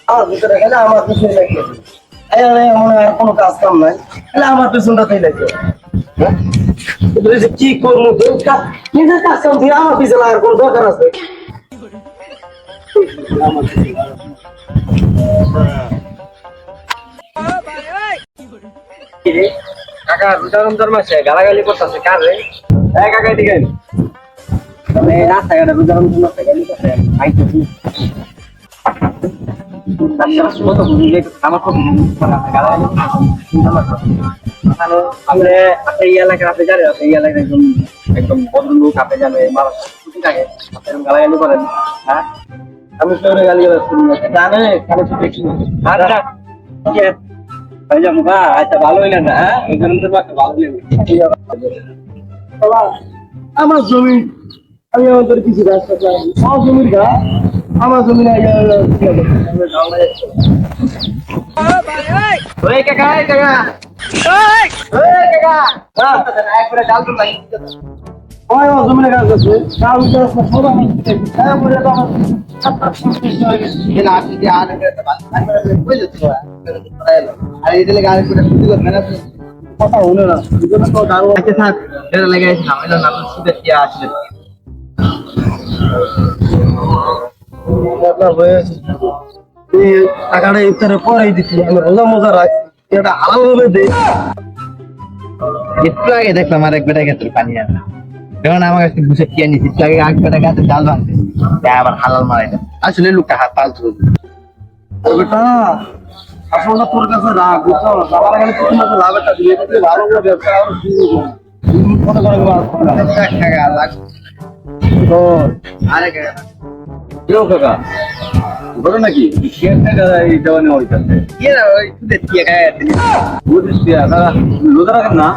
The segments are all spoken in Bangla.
আমার ভিতরে গেলে আমার পিছনে লাগিয়ে দিবে। মনে হয় কোনো কাজ কাম নাই, তাহলে আমার পিছনটাতেই লাগে। কি করবো নিজের কাজ কাম দিয়ে আমার পিছনে লাগার কোনো দরকার আছে? কাকা রোজা রমজান মাসে গালাগালি করতেছে কার রে? কাকা এদিকে রাস্তাঘাটে রোজা রমজান মাসে গালি করতে আইতেছি। আমার খুব গালাগালি আপনি এই এলাকার আপনি জানেন, আপনি এই এলাকার একদম একদম ভদ্রলোক, আপনি জানেন মানুষ থাকে গালাগালি করেন। হ্যাঁ আমি তো গালি জানে খালি দেখি। আচ্ছা ভালো হইলেন না? হ্যাঁ ভালো আমার জমি, আমি আমাদের কিছু গাছ আমার জমির গা, আমার জমি কথা হলো না টাকাটা ইফতারে পরেই দিচ্ছি, আমি রোজা মোজা রাখছি, এটা হালাল ভাবে দেই। একটু আগে দেখলাম আর এক বেটা গাছের পানি আনে, যখন আমার কাছে ঘুষে খেয়ে নিচ্ছি, একটু আগে এক বেটা গাছের ডাল ভাঙছে, আবার হালাল মারাই না। আসলে লোকটা হাত পাল্টু বেটা আসলে তোর কাছে রাখ, বুঝছো? আমার এখানে প্রতি মাসে লাভ একটা দিয়ে দিলে ভালো করে ব্যবসা আরো শুরু করবো। কত করে টাকা লাগবে আরেক কেউ কাকা বলো নাকি দেওয়ানি হইতেছে বুঝিস রোজা রাখেন না?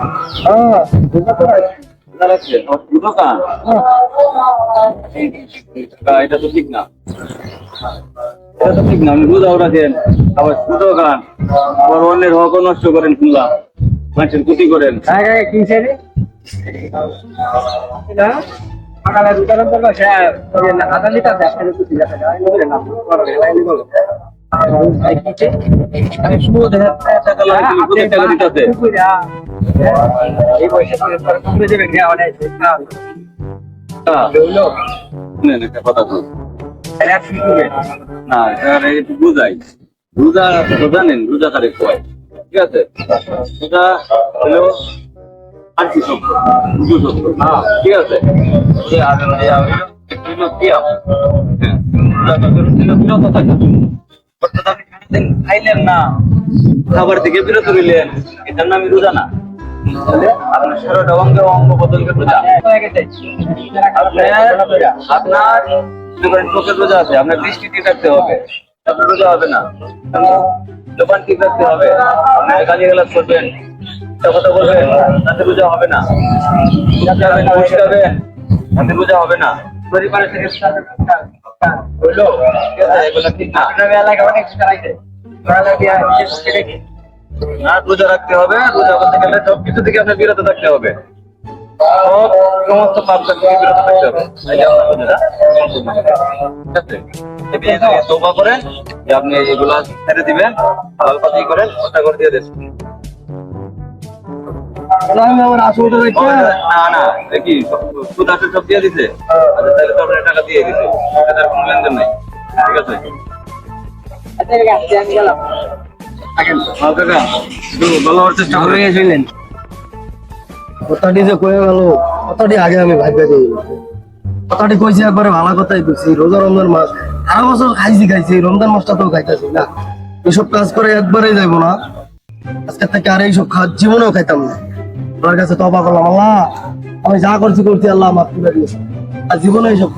এটা তো ঠিক না, এটা তো ঠিক না। আপনি রোজাও রাখেন আবার সুদও খান, আবার অন্যের হক নষ্ট করেন, শুনলাম মানুষের ক্ষতি করেন। সকালে দোকানের তো আধা লিটার বুঝাই রোজা জানেন, রোজা কারে কয়, ঠিক আছে? রোজা হলো আর কি সত্য, ঠিক আছে? খাইলেন না, খাবার থেকে বিরত রইলেন, এটার নামই রোজা না। আপনার সারাটা অঙ্গ অঙ্গ বদলকে রোজা। আপনার চোখের রোজা আছে, আপনার দৃষ্টি ঠিক রাখতে হবে, আপনার রোজা হবে না। দোকান ঠিক রাখতে হবে, আপনার গালি গালাজ করবেন, কথা বলবেন, তাতে রোজা হবে না। তাতে রোজা হবে না। পরিবারের থেকে রোজা রাখতে হবে, রোজা করতে গেলে সবকিছু থেকে আপনার বিরত থাকতে হবে, সমস্ত পাপ থেকে বিরত থাকতে হবে। তোবা করেন যে আপনি এগুলা ছেড়ে দিবেন, হালাল পাতি করেন, ওটা করে দিয়ে দেন। না না দেখি সুদ আসে সব দিয়ে দিছে, তাহলে তো আপনার টাকা দিয়ে দিছে, টাকার কোনো লেনদেন নাই, ঠিক আছে? কথাটি যে কয়ে গেল, কথাটি আগে আমি ভাবতে দিই, কথাটি কইছি একবারে ভালো কথাই কইছি। রোজা রমজান মাস সারা বছর খাইছি, রমজান মাসটা তো খাইতেছি না। এসব কাজ করে একবারেই যাইবো না, আজকে থেকে আর এইসব জীবনেও খাইতাম না। তোমার কাছে তওবা করলাম, আল্লাহ আমি যা করছি আল্লাহ মাফ করে দিয়েছি, আর জীবনে এইসব